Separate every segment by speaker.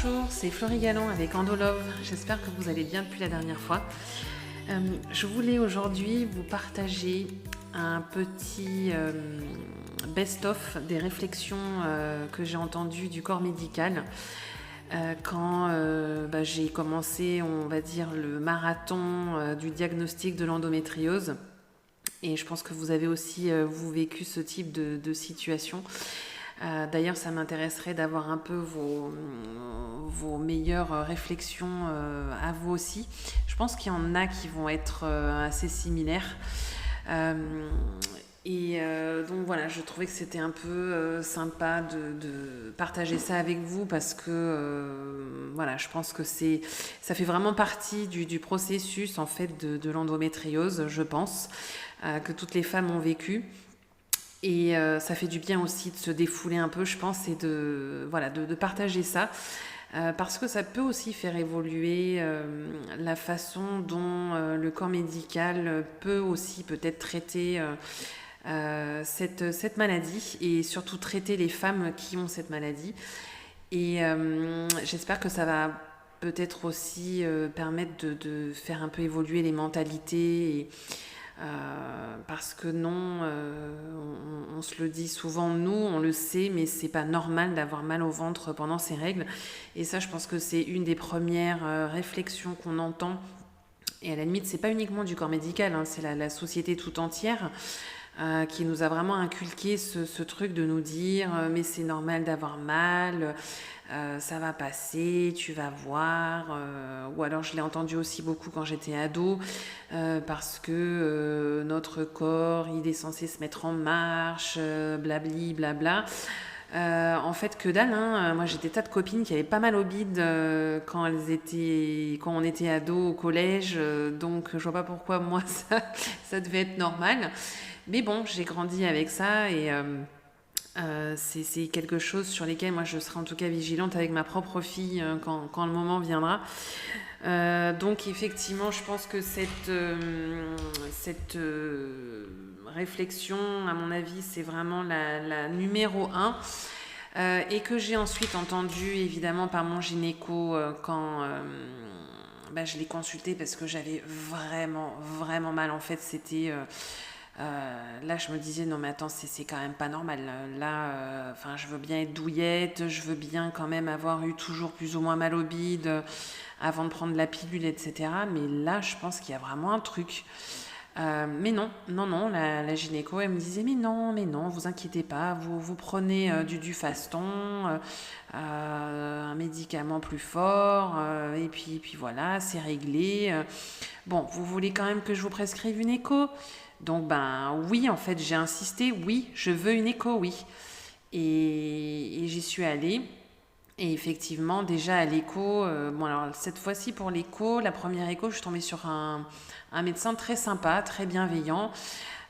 Speaker 1: Bonjour, c'est Florie Galland avec Endolove. J'espère que vous allez bien depuis la dernière fois. Je voulais aujourd'hui vous partager un petit best-of des réflexions que j'ai entendues du corps médical quand j'ai commencé, on va dire, le marathon du diagnostic de l'endométriose. Et je pense que vous avez aussi vous vécu ce type de situation. D'ailleurs, ça m'intéresserait d'avoir un peu vos meilleures réflexions à vous aussi. Je pense qu'il y en a qui vont être assez similaires. Donc voilà, je trouvais que c'était un peu sympa de partager ça avec vous parce que voilà, je pense que ça fait vraiment partie du processus en fait de l'endométriose, je pense, que toutes les femmes ont vécu. Et ça fait du bien aussi de se défouler un peu, je pense, et de partager ça. Parce que ça peut aussi faire évoluer la façon dont le corps médical peut aussi peut-être traiter cette maladie et surtout traiter les femmes qui ont cette maladie. Et j'espère que ça va peut-être aussi permettre de faire un peu évoluer les mentalités parce que non, on se le dit souvent, nous, on le sait, mais c'est pas normal d'avoir mal au ventre pendant ces règles. Et ça, je pense que c'est une des premières réflexions qu'on entend. Et à la limite, c'est pas uniquement du corps médical, hein, c'est la société tout entière qui nous a vraiment inculqué ce truc de nous dire mais c'est normal d'avoir mal, ça va passer, tu vas voir. Ou alors je l'ai entendu aussi beaucoup quand j'étais ado, parce que notre corps, il est censé se mettre en marche, blabli, blabla. En fait, que dalle, hein. Moi, j'ai des tas de copines qui avaient pas mal au bide quand on était ado au collège, donc je vois pas pourquoi moi ça devait être normal. Mais bon, j'ai grandi avec ça et c'est quelque chose sur lesquels moi je serai en tout cas vigilante avec ma propre fille quand le moment viendra. Donc effectivement, je pense que cette réflexion, à mon avis, c'est vraiment la numéro 1. Et que j'ai ensuite entendu évidemment par mon gynéco quand je l'ai consulté parce que j'avais vraiment vraiment mal. En fait, c'était là je me disais non mais attends, c'est quand même pas normal là. Je veux bien être douillette, je veux bien quand même avoir eu toujours plus ou moins mal au bide avant de prendre la pilule, etc. Mais là je pense qu'il y a vraiment un truc. Mais non, la gynéco, elle me disait mais non, vous inquiétez pas, vous prenez du faston, un médicament plus fort, et puis voilà, c'est réglé. Bon, vous voulez quand même que je vous prescrive une écho? Donc oui, en fait, j'ai insisté, oui, je veux une écho, oui. Et j'y suis allée. Et effectivement, déjà à l'écho, alors cette fois-ci pour l'écho, la première écho, je suis tombée sur un médecin très sympa, très bienveillant.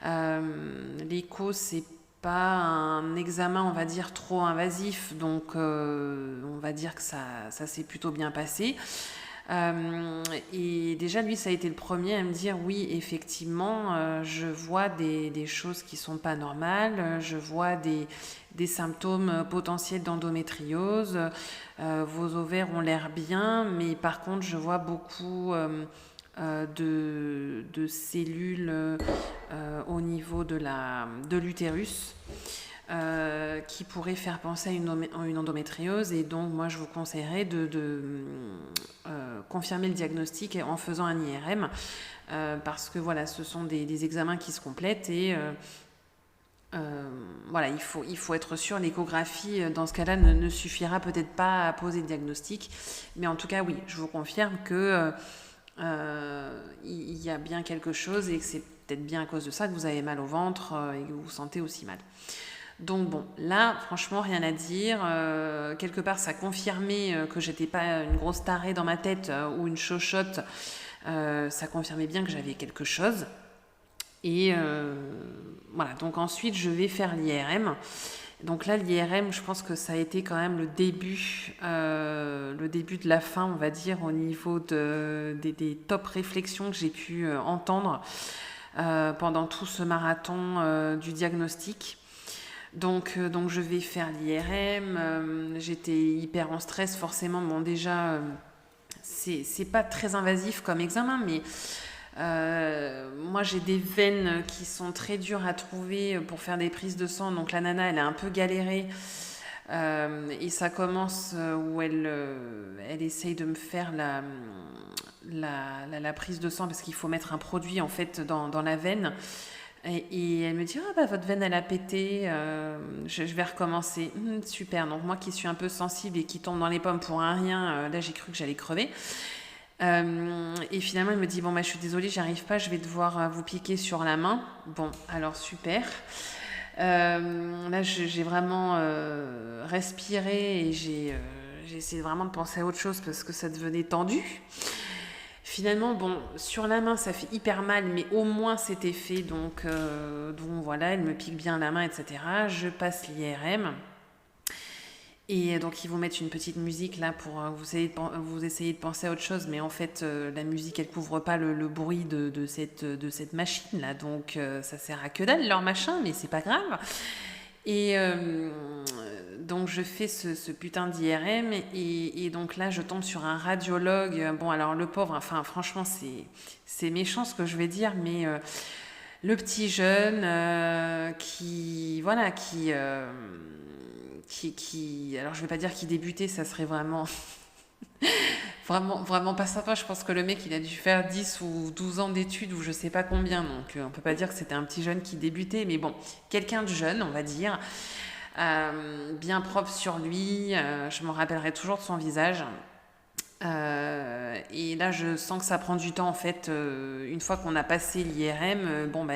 Speaker 1: L'écho, c'est pas un examen, on va dire, trop invasif, donc on va dire que ça s'est plutôt bien passé. Et déjà, lui, ça a été le premier à me dire oui, effectivement, je vois des choses qui sont pas normales, je vois des symptômes potentiels d'endométriose, vos ovaires ont l'air bien, mais par contre, je vois beaucoup de cellules au niveau de l'utérus. Qui pourrait faire penser à une endométriose, et donc moi je vous conseillerais de confirmer le diagnostic en faisant un IRM, parce que voilà, ce sont des examens qui se complètent et voilà, il faut être sûr. L'échographie dans ce cas-là ne suffira peut-être pas à poser le diagnostic, mais en tout cas oui, je vous confirme que il y a bien quelque chose et que c'est peut-être bien à cause de ça que vous avez mal au ventre et que vous vous sentez aussi mal. Donc bon, là, franchement, rien à dire. Quelque part, ça confirmait que j'étais pas une grosse tarée dans ma tête ou une chochotte. Ça confirmait bien que j'avais quelque chose. Et voilà, donc ensuite, je vais faire l'IRM. Donc là, l'IRM, je pense que ça a été quand même le début de la fin, on va dire, au niveau des top réflexions que j'ai pu entendre pendant tout ce marathon du diagnostic. Donc je vais faire l'IRM. J'étais hyper en stress, forcément. Bon, déjà, c'est pas très invasif comme examen, mais moi j'ai des veines qui sont très dures à trouver pour faire des prises de sang. Donc la nana, elle a un peu galéré. Et ça commence où elle essaye de me faire la prise de sang parce qu'il faut mettre un produit en fait dans la veine. Et elle me dit ah bah votre veine elle a pété, je vais recommencer. Super. Donc moi qui suis un peu sensible et qui tombe dans les pommes pour un rien, là j'ai cru que j'allais crever. Et finalement elle me dit bon bah je suis désolée, j'y arrive pas, je vais devoir vous piquer sur la main. Bon alors super. Là j'ai vraiment respiré et j'ai essayé vraiment de penser à autre chose parce que ça devenait tendu. Finalement, bon, sur la main, ça fait hyper mal, mais au moins c'était fait. Donc voilà, elle me pique bien la main, etc. Je passe l'IRM. Et donc, ils vous mettent une petite musique là pour vous essayer de penser à autre chose. Mais en fait, la musique, elle couvre pas le bruit de cette machine là. Donc, ça sert à que dalle leur machin, mais c'est pas grave. Et donc je fais ce putain d'IRM et donc là je tombe sur un radiologue. Bon alors le pauvre, enfin franchement c'est méchant ce que je vais dire, mais le petit jeune qui voilà qui alors je vais pas dire qu'il débutait, ça serait vraiment vraiment pas sympa. Je pense que le mec il a dû faire 10 ou 12 ans d'études ou je sais pas combien, donc on peut pas dire que c'était un petit jeune qui débutait, mais bon, quelqu'un de jeune on va dire, bien propre sur lui, je me rappellerai toujours de son visage. Et là je sens que ça prend du temps en fait, une fois qu'on a passé l'IRM, bon bah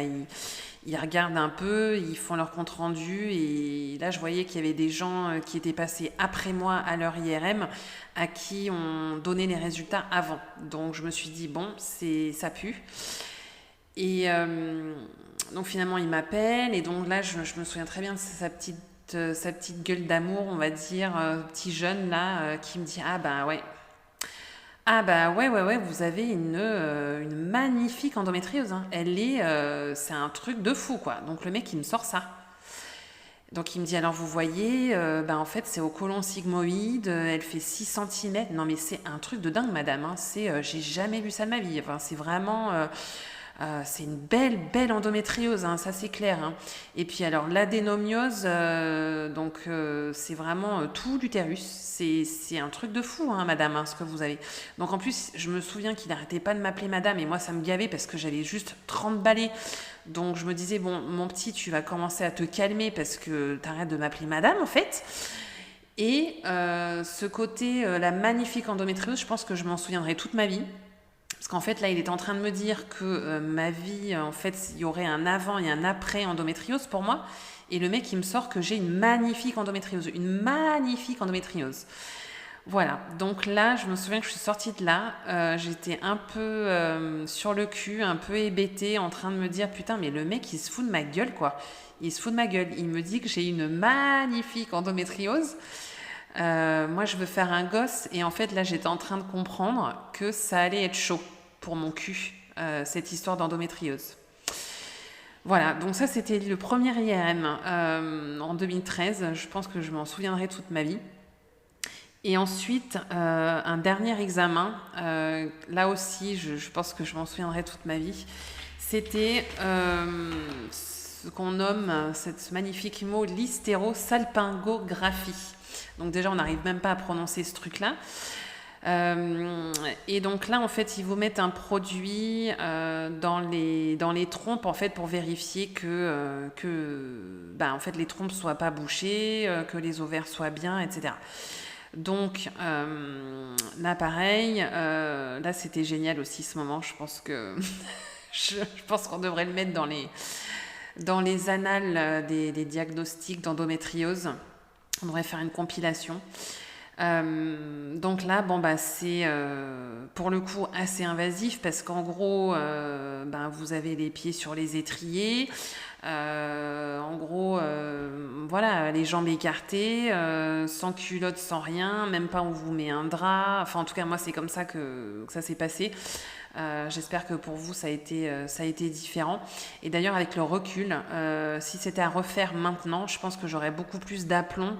Speaker 1: ils regardent un peu, ils font leur compte rendu et là je voyais qu'il y avait des gens qui étaient passés après moi à leur IRM à qui on donnait les résultats avant. Donc je me suis dit bon ça pue. Et donc finalement il m'appelle et donc là je me souviens très bien de sa petite gueule d'amour on va dire, petit jeune là qui me dit ah bah ouais. Ah bah ouais, vous avez une magnifique endométriose, hein. C'est un truc de fou quoi. Donc le mec il me sort ça. Donc il me dit alors vous voyez, bah en fait c'est au côlon sigmoïde, elle fait 6 centimètres. Non mais c'est un truc de dingue madame, hein. J'ai jamais vu ça de ma vie. Enfin c'est vraiment... c'est une belle endométriose, hein, ça c'est clair, hein. Et puis alors l'adénomiose, c'est vraiment tout l'utérus. C'est un truc de fou, hein, madame, hein, ce que vous avez. Donc en plus, je me souviens qu'il n'arrêtait pas de m'appeler madame et moi ça me gavait parce que j'avais juste 30 balais. Donc je me disais, bon, mon petit, tu vas commencer à te calmer parce que t'arrêtes de m'appeler madame en fait. Et ce côté, la magnifique endométriose, je pense que je m'en souviendrai toute ma vie. Parce qu'en fait, là, il est en train de me dire que ma vie, en fait, il y aurait un avant et un après endométriose pour moi. Et le mec, il me sort que j'ai une magnifique endométriose. Une magnifique endométriose. Voilà. Donc là, je me souviens que je suis sortie de là. J'étais un peu sur le cul, un peu hébétée, en train de me dire, putain, mais le mec, il se fout de ma gueule, quoi. Il se fout de ma gueule. Il me dit que j'ai une magnifique endométriose. Moi, je veux faire un gosse. Et en fait, là, j'étais en train de comprendre que ça allait être chaud pour mon cul, cette histoire d'endométriose. Voilà, donc ça, c'était le premier IRM en 2013. Je pense que je m'en souviendrai toute ma vie. Et ensuite, un dernier examen. Là aussi, je pense que je m'en souviendrai toute ma vie. C'était ce qu'on nomme, ce magnifique mot, l'hystérosalpingographie. Donc déjà, on n'arrive même pas à prononcer ce truc-là. Et donc là, en fait, ils vous mettent un produit dans les trompes, en fait, pour vérifier que en fait, les trompes soient pas bouchées, que les ovaires soient bien, etc. Donc là, pareil, là, c'était génial aussi ce moment. Je pense que je pense qu'on devrait le mettre dans les annales des diagnostics d'endométriose. On devrait faire une compilation. Donc là, bon bah c'est pour le coup assez invasif parce qu'en gros, vous avez les pieds sur les étriers, en gros, voilà, les jambes écartées, sans culotte, sans rien, même pas on vous met un drap. Enfin, en tout cas, moi c'est comme ça que ça s'est passé. J'espère que pour vous, ça a été différent. Et d'ailleurs, avec le recul, si c'était à refaire maintenant, je pense que j'aurais beaucoup plus d'aplomb,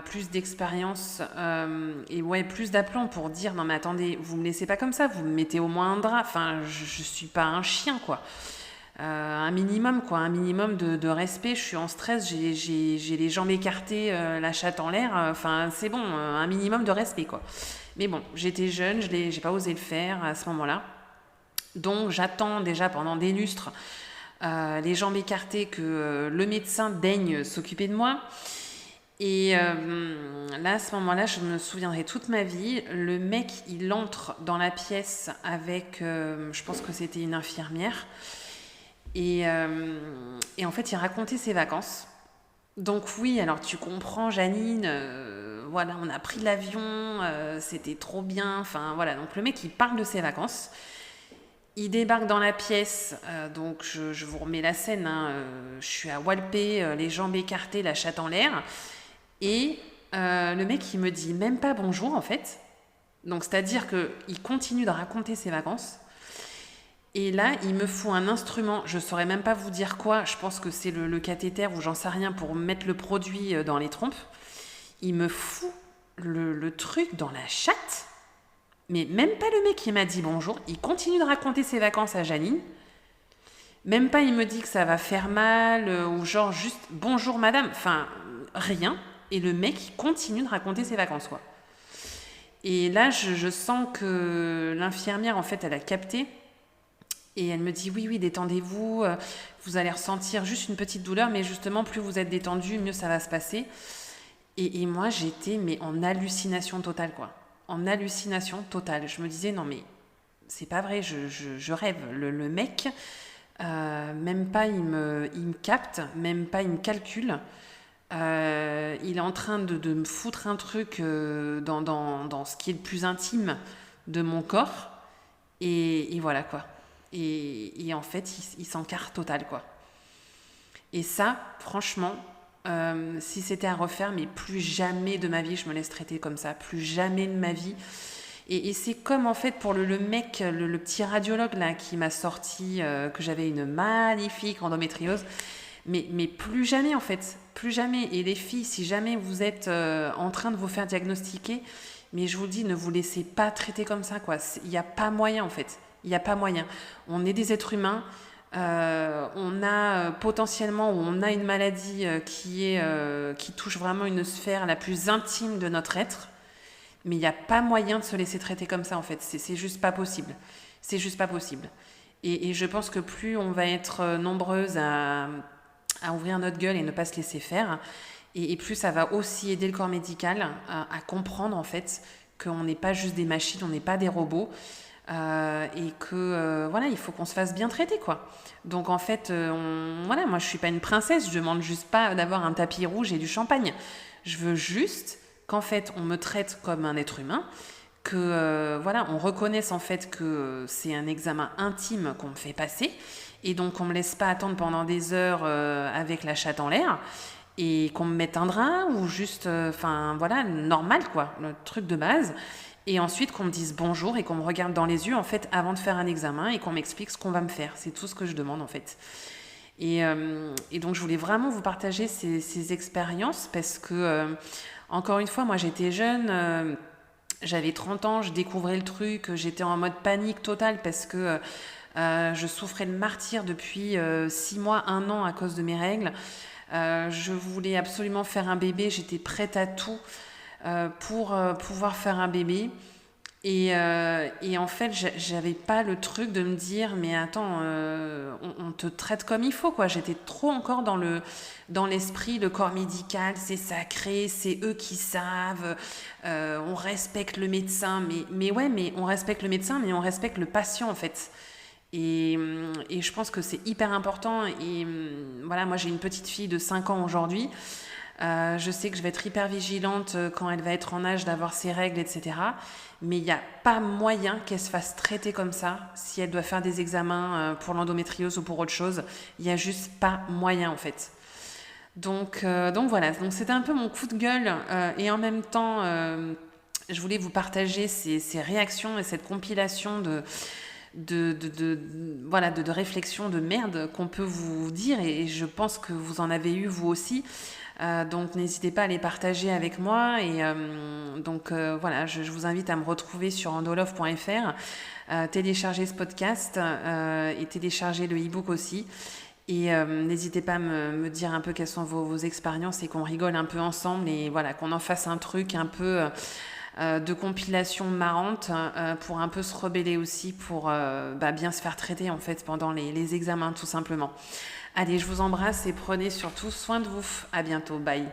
Speaker 1: plus d'expérience et ouais, plus d'aplomb pour dire non mais attendez, vous me laissez pas comme ça, vous me mettez au moins un drap, enfin je suis pas un chien quoi. Un minimum quoi, un minimum de respect, je suis en stress, j'ai les jambes écartées, la chatte en l'air, enfin c'est bon, un minimum de respect quoi. Mais bon, j'étais jeune, j'ai pas osé le faire à ce moment-là. Donc j'attends déjà pendant des lustres, les jambes écartées, que le médecin daigne s'occuper de moi. Et là, à ce moment-là, je me souviendrai toute ma vie. Le mec, il entre dans la pièce avec, je pense que c'était une infirmière. Et en fait, il racontait ses vacances. Donc oui, alors tu comprends, Janine, voilà, on a pris l'avion, c'était trop bien. Enfin voilà, donc le mec, il parle de ses vacances. Il débarque dans la pièce, donc je vous remets la scène, hein, je suis à Walpé, les jambes écartées, la chatte en l'air. Et le mec, il me dit même pas bonjour en fait. Donc c'est-à-dire qu'il continue de raconter ses vacances. Et là, il me faut un instrument, je saurais même pas vous dire quoi, je pense que c'est le cathéter ou j'en sais rien pour mettre le produit dans les trompes. Il me fout le truc dans la chatte. Mais même pas le mec qui m'a dit bonjour, il continue de raconter ses vacances à Janine. Même pas il me dit que ça va faire mal ou genre juste bonjour madame, enfin rien. Et le mec il continue de raconter ses vacances quoi. Et là je sens que l'infirmière en fait elle a capté et elle me dit oui détendez-vous, vous allez ressentir juste une petite douleur mais justement plus vous êtes détendu mieux ça va se passer. Et moi j'étais mais en hallucination totale quoi. En hallucination totale. Je me disais non mais c'est pas vrai, je rêve. Le mec, même pas il me capte, même pas il me calcule. Il est en train de me foutre un truc dans ce qui est le plus intime de mon corps. Et voilà quoi. Et en fait, il s'encarre total quoi. Et ça, franchement, si c'était à refaire, mais plus jamais de ma vie je me laisse traiter comme ça. Plus jamais de ma vie. Et c'est comme en fait pour le mec, le petit radiologue là qui m'a sorti que j'avais une magnifique endométriose. Mais plus jamais en fait, plus jamais. Et les filles, si jamais vous êtes en train de vous faire diagnostiquer, mais je vous le dis, ne vous laissez pas traiter comme ça quoi. Il n'y a pas moyen en fait. Il n'y a pas moyen. On est des êtres humains. On a potentiellement, ou on a une maladie qui touche vraiment une sphère la plus intime de notre être. Mais il n'y a pas moyen de se laisser traiter comme ça en fait. C'est juste pas possible. C'est juste pas possible. Et je pense que plus on va être nombreuses à ouvrir notre gueule et ne pas se laisser faire, et plus ça va aussi aider le corps médical à comprendre en fait qu'on n'est pas juste des machines, on n'est pas des robots. Et que voilà, il faut qu'on se fasse bien traiter quoi. Donc en fait, voilà, moi je suis pas une princesse, je demande juste pas d'avoir un tapis rouge et du champagne. Je veux juste qu'en fait on me traite comme un être humain, que voilà, on reconnaisse en fait que c'est un examen intime qu'on me fait passer, et donc on me laisse pas attendre pendant des heures avec la chatte en l'air, et qu'on me mette un drap ou juste, enfin voilà, normal quoi, le truc de base. Et ensuite qu'on me dise bonjour et qu'on me regarde dans les yeux en fait avant de faire un examen et qu'on m'explique ce qu'on va me faire. C'est tout ce que je demande en fait. Et donc je voulais vraiment vous partager ces expériences parce que encore une fois, moi j'étais jeune, j'avais 30 ans, je découvrais le truc, j'étais en mode panique totale parce que je souffrais de martyre depuis 6 mois, 1 an à cause de mes règles. Je voulais absolument faire un bébé, j'étais prête à tout pour pouvoir faire un bébé. Et en fait, j'avais pas le truc de me dire, mais attends, on te traite comme il faut, quoi. J'étais trop encore dans l'esprit, le corps médical, c'est sacré, c'est eux qui savent, on respecte le médecin. Mais ouais, mais on respecte le médecin, mais on respecte le patient, en fait. Et je pense que c'est hyper important. Et voilà, moi j'ai une petite fille de 5 ans aujourd'hui. Je sais que je vais être hyper vigilante quand elle va être en âge d'avoir ses règles, etc. Mais il n'y a pas moyen qu'elle se fasse traiter comme ça si elle doit faire des examens pour l'endométriose ou pour autre chose. Il n'y a juste pas moyen en fait. Donc voilà, donc c'était un peu mon coup de gueule et en même temps, je voulais vous partager ces réactions et cette compilation voilà, de réflexions de merde qu'on peut vous dire, et je pense que vous en avez eu vous aussi. Donc n'hésitez pas à les partager avec moi, et voilà, je vous invite à me retrouver sur andolove.fr, télécharger ce podcast et télécharger le e-book aussi. Et n'hésitez pas à me dire un peu quelles sont vos expériences, et qu'on rigole un peu ensemble, et voilà, qu'on en fasse un truc un peu de compilation marrante pour un peu se rebeller aussi, pour bien se faire traiter en fait pendant les examens, tout simplement. Allez, je vous embrasse et prenez surtout soin de vous. À bientôt, bye.